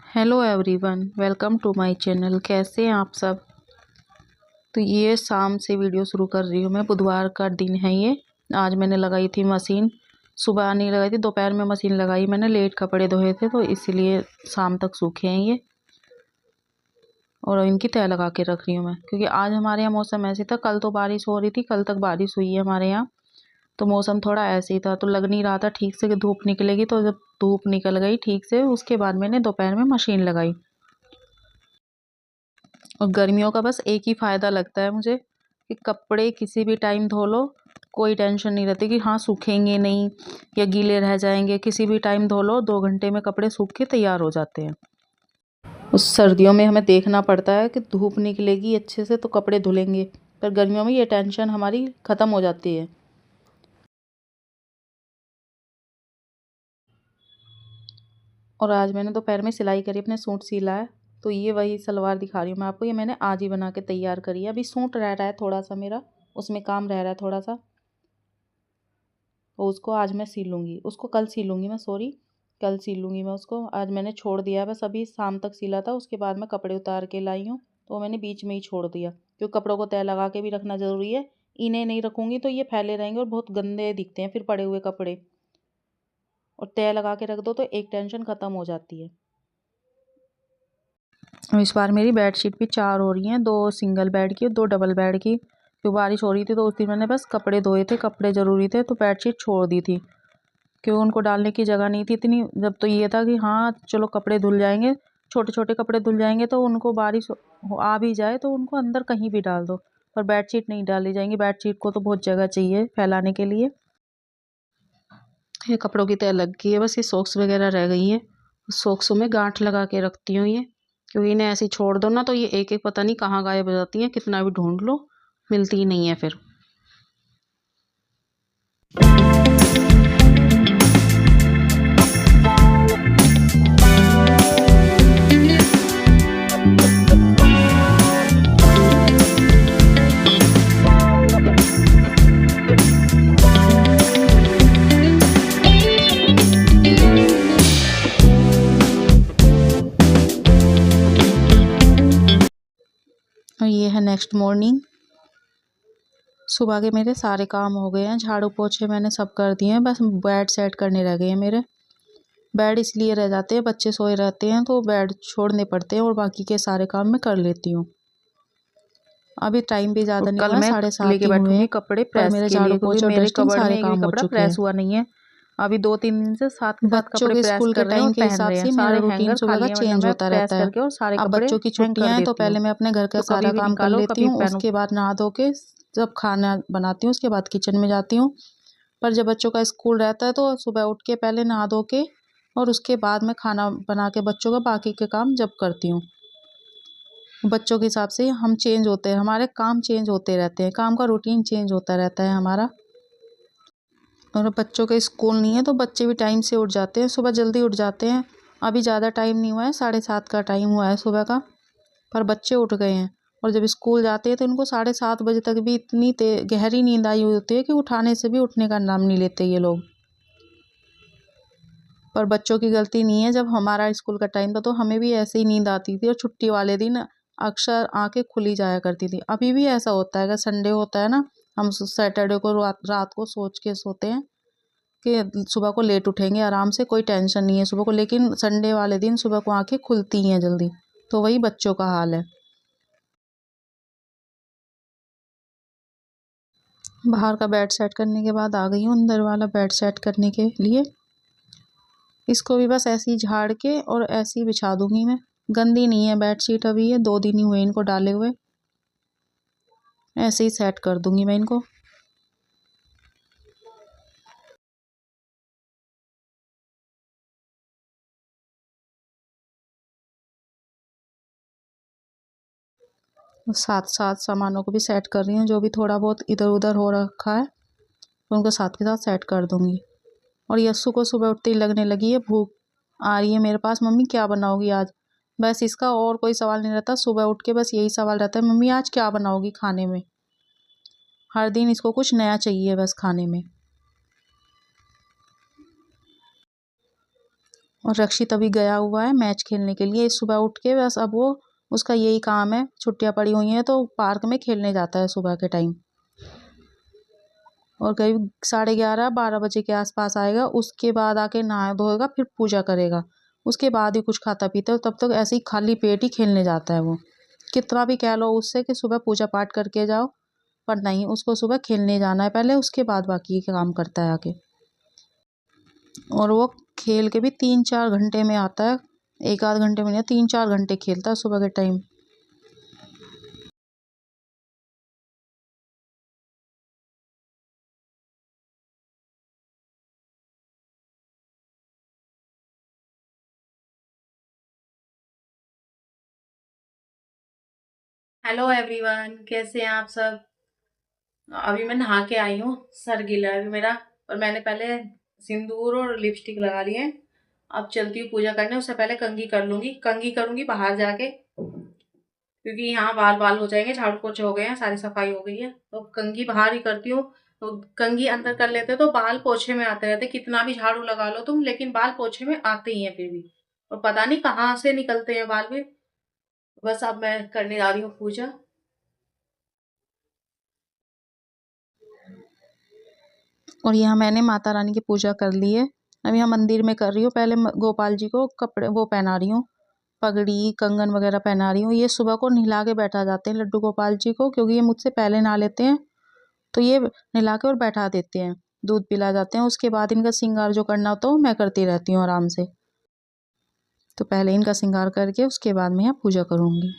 Hello everyone, welcome to my channel. कैसे हैं आप सब। तो ये शाम से वीडियो शुरू कर रही हूँ मैं। बुधवार का दिन है ये। आज मैंने लगाई थी मशीन। सुबह नहीं लगाई थी, दोपहर में मशीन लगाई मैंने। लेट कपड़े धोए थे तो इसलिए शाम तक सूखे हैं ये। और इनकी तह लगा के रख रही हूँ मैं, क्योंकि आज हमारे यहाँ मौसम ऐसे था। कल तो बारिश हो रही थी, कल तक बारिश हुई है हमारे यहाँ। तो मौसम थोड़ा ऐसे ही था, तो लग नहीं रहा था ठीक से कि धूप निकलेगी। तो जब धूप निकल गई ठीक से, उसके बाद मैंने दोपहर में मशीन लगाई। और गर्मियों का बस एक ही फ़ायदा लगता है मुझे कि कपड़े किसी भी टाइम धो लो, कोई टेंशन नहीं रहती कि हाँ सूखेंगे नहीं या गीले रह जाएंगे। किसी भी टाइम धो लो, 2 घंटे में कपड़े सूख के तैयार हो जाते हैं। उस सर्दियों में हमें देखना पड़ता है कि धूप निकलेगी अच्छे से तो कपड़े धुलेंगे, पर गर्मियों में ये टेंशन हमारी ख़त्म हो जाती है। और आज मैंने दोपहर में सिलाई करी, अपने सूट सिला है। तो ये वही सलवार दिखा रही हूँ मैं आपको। ये मैंने आज ही बना के तैयार करी है। अभी सूट रह रहा है थोड़ा सा मेरा, उसमें काम रह रहा है थोड़ा सा, तो उसको आज मैं सिलूँगी। उसको कल सिलूँगी मैं, सॉरी, कल सिलूँगी मैं उसको। आज मैंने छोड़ दिया है, बस अभी शाम तक सिला था। उसके बाद मैं कपड़े उतार के लाई हूँ, तो मैंने बीच में ही छोड़ दिया, क्योंकि कपड़ों को तय लगा के भी रखना ज़रूरी है। इन्हें नहीं रखूँगी तो ये फैले रहेंगे और बहुत गंदे दिखते हैं फिर पड़े हुए कपड़े। और तय लगा के रख दो तो एक टेंशन ख़त्म हो जाती है। और इस बार मेरी बेडशीट भी 4 हो रही हैं, 2 सिंगल बेड की और 2 डबल बेड की। क्योंकि बारिश हो रही थी तो उस दिन मैंने बस कपड़े धोए थे, कपड़े ज़रूरी थे तो बेडशीट छोड़ दी थी, क्योंकि उनको डालने की जगह नहीं थी इतनी। जब तो ये था कि हाँ चलो कपड़े धुल जाएंगे, छोटे छोटे कपड़े धुल जाएंगे, तो उनको बारिश आ भी जाए तो उनको अंदर कहीं भी डाल दो। पर बेडशीट नहीं डाली जाएंगी, बेडशीट को तो बहुत जगह चाहिए फैलाने के लिए। ये कपड़ों की तह लग गई है, बस ये सॉक्स वगैरह रह गई हैं। सॉक्सों में गांठ लगा के रखती हूँ ये, क्योंकि इन्हें ऐसे ही छोड़ दो ना तो ये एक एक पता नहीं कहाँ गायब हो जाती हैं। कितना भी ढूंढ लो मिलती ही नहीं है फिर। और ये है नेक्स्ट मॉर्निंग। सुबह के मेरे सारे काम हो गए हैं, झाड़ू पोछे मैंने सब कर दिए हैं, बस बेड सेट करने रह गए हैं मेरे। बेड इसलिए रह जाते हैं, बच्चे सोए रहते हैं तो बेड छोड़ने पड़ते हैं, और बाकी के सारे काम मैं कर लेती हूँ। अभी टाइम भी ज़्यादा नहीं कल हुआ है, मैं 7:30 लेके ही हुए बैठूंगी हैं। कपड़े पर प्रेस मेरे के लिए, झाड़ू क्योंकि पोछे और मेरे डस्टिंग कबर्ड सारे में एक भी काम हो कपड़ा चुके प्रेस हैं। हुआ नहीं है। अभी 2-3 दिन से साथ के साथ बच्चों कपड़े के प्रेस स्कूल के कर रहे हैं टाइम और के पहन हिसाब रहे हैं। से मेरा सारे रूटीन हैंगर सुबह का खाली है, वरना चेंज मैं होता प्रेस रहता है। करके और सारे अब कपड़े बच्चों की हैंग कर छुट्टियां हैं तो देती हूँ। पहले मैं अपने घर का तो कभी सारा भी काम कर निकालो, लेती कभी हूँ। पहनो। उसके बाद नहा धो के जब खाना बनाती हूँ, उसके बाद किचन में जाती हूँ। पर जब बच्चों का स्कूल रहता है तो सुबह उठ के पहले नहा धो के और उसके बाद मैं खाना बना के बच्चों का बाकी के काम जब करती हूँ। बच्चों के हिसाब से हम चेंज होते हैं, हमारे काम चेंज होते रहते हैं, काम का रूटीन चेंज होता रहता है हमारा। और बच्चों के स्कूल नहीं है तो बच्चे भी टाइम से उठ जाते हैं, सुबह जल्दी उठ जाते हैं। अभी ज़्यादा टाइम नहीं हुआ है, 7:30 का टाइम हुआ है सुबह का, पर बच्चे उठ गए हैं। और जब स्कूल जाते हैं तो इनको 7:30 बजे तक भी इतनी गहरी नींद आई हुई होती है कि उठाने से भी उठने का नाम नहीं लेते ये लोग। पर बच्चों की गलती नहीं है, जब हमारा स्कूल का टाइम था तो हमें भी ऐसे ही नींद आती थी, और छुट्टी वाले दिन अक्सर आंखें खुली जाया करती थी। अभी भी ऐसा होता है, अगर संडे होता है ना, हम सैटरडे को रात रात को सोच के सोते हैं कि सुबह को लेट उठेंगे आराम से, कोई टेंशन नहीं है सुबह को। लेकिन संडे वाले दिन सुबह को आंखें खुलती हैं जल्दी। तो वही बच्चों का हाल है। बाहर का बेड सेट करने के बाद आ गई हूँ अंदर वाला बेड सेट करने के लिए। इसको भी बस ऐसे ही झाड़ के और ऐसे ही बिछा दूंगी मैं। गंदी नहीं है बेडशीट, अभी ये 2 दिन ही हुए इनको डाले हुए। ऐसे ही सेट कर दूंगी मैं इनको। साथ साथ सामानों को भी सेट कर रही हूँ, जो भी थोड़ा बहुत इधर उधर हो रखा है तो उनको साथ के साथ सेट कर दूंगी। और यस्सु को सुबह उठते ही लगने लगी है भूख, आ रही है मेरे पास, मम्मी क्या बनाओगी आज। बस इसका और कोई सवाल नहीं रहता, सुबह उठ के बस यही सवाल रहता है, मम्मी आज क्या बनाओगी खाने में। हर दिन इसको कुछ नया चाहिए बस खाने में। और रक्षित अभी गया हुआ है मैच खेलने के लिए। सुबह उठ के बस अब वो उसका यही काम है, छुट्टियां पड़ी हुई हैं तो पार्क में खेलने जाता है सुबह के टाइम। और करीब 11:30-12 बजे के आसपास आएगा। उसके बाद आके नहा धोएगा, फिर पूजा करेगा। उसके बाद ही कुछ खाता पीता है। तब तक ऐसे ही खाली पेट ही खेलने जाता है वो। कितना भी कह लो उससे कि सुबह पूजा पाठ करके जाओ, पर नहीं, उसको सुबह खेलने जाना है पहले, उसके बाद बाकी के काम करता है आके। और वो खेल के भी 3-4 घंटे में आता है। 1 आध घंटे में नहीं, 3-4 घंटे खेलता है सुबह के टाइम। हेलो एवरीवन, कैसे हैं आप सब। अभी मैं नहा के आई हूँ, सर गीला है अभी मेरा। और मैंने पहले सिंदूर और लिपस्टिक लगा ली है। अब चलती हूँ पूजा करने, उससे पहले कंघी कर लूंगी। कंघी करूंगी बाहर जाके, क्योंकि यहाँ बाल बाल हो जाएंगे, झाड़ू पोछे हो गए हैं, सारी सफाई हो गई है, तो कंघी बाहर ही करती हूँ। तो कंघी अंदर कर लेते तो बाल पोछे में आते रहते, कितना भी झाड़ू लगा लो तुम, लेकिन बाल पोछे में आते ही हैं फिर भी। और पता नहीं कहाँ से निकलते हैं बाल भी। बस अब मैं करने जा रही हूँ पूजा। और यहाँ मैंने माता रानी की पूजा कर ली है। अब यहाँ मंदिर में कर रही हूँ। पहले गोपाल जी को कपड़े वो पहना रही हूँ, पगड़ी कंगन वगैरह पहना रही हूँ। ये सुबह को नहला के बैठा जाते हैं लड्डू गोपाल जी को, क्योंकि ये मुझसे पहले नहा लेते हैं, तो ये नहला के और बैठा देते हैं, दूध पिला जाते हैं। उसके बाद इनका श्रृंगार जो करना होता है वो मैं करती रहती हूँ आराम से। तो पहले इनका श्रृंगार करके उसके बाद मैं यहाँ पूजा करूँगी।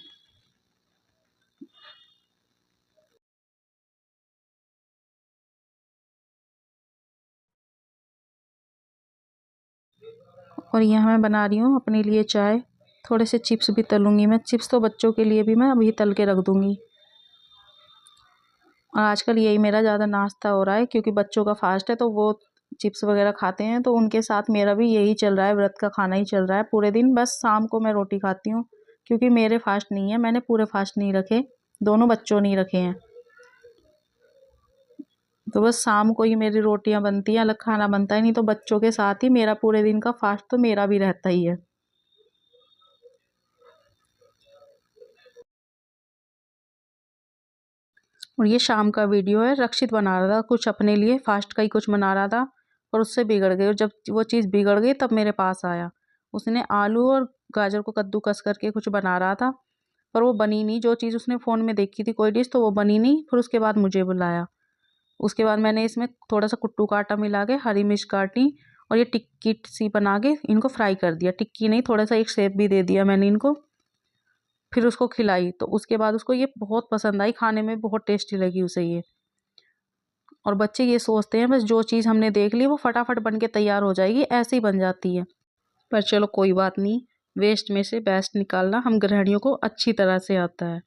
और यहाँ मैं बना रही हूँ अपने लिए चाय। थोड़े से चिप्स भी तलूँगी मैं। चिप्स तो बच्चों के लिए भी मैं अभी तल के रख दूँगी। और आजकल यही मेरा ज़्यादा नाश्ता हो रहा है, क्योंकि बच्चों का फास्ट है तो वो चिप्स वगैरह खाते हैं, तो उनके साथ मेरा भी यही चल रहा है, व्रत का खाना ही चल रहा है पूरे दिन। बस शाम को मैं रोटी खाती हूँ, क्योंकि मेरे फास्ट नहीं है, मैंने पूरे फास्ट नहीं रखे, दोनों बच्चों नहीं रखे हैं। तो बस शाम को ही मेरी रोटियां बनती हैं, अलग खाना बनता ही नहीं। तो बच्चों के साथ ही मेरा पूरे दिन का फास्ट तो मेरा भी रहता ही है। और ये शाम का वीडियो है। रक्षित बना रहा था कुछ अपने लिए, फास्ट का ही कुछ बना रहा था, और उससे बिगड़ गई। और जब वो चीज़ बिगड़ गई तब मेरे पास आया। उसने आलू और गाजर को कद्दूकस करके कुछ बना रहा था, पर वो बनी नहीं। जो चीज़ उसने फ़ोन में देखी थी कोई डिश, तो वो बनी नहीं। फिर उसके बाद मुझे बुलाया। उसके बाद मैंने इसमें थोड़ा सा कुट्टू का आटा मिला के हरी मिर्च काटी, और ये टिक्की सी बना के इनको फ्राई कर दिया। टिक्की नहीं, थोड़ा सा एक शेप भी दे दिया मैंने इनको। फिर उसको खिलाई, तो उसके बाद उसको ये बहुत पसंद आई, खाने में बहुत टेस्टी लगी उसे ये। और बच्चे ये सोचते हैं बस जो चीज़ हमने देख ली वो फटाफट बन के तैयार हो जाएगी, ऐसे ही बन जाती है। पर चलो कोई बात नहीं, वेस्ट में से बेस्ट निकालना हम गृहिणियों को अच्छी तरह से आता है।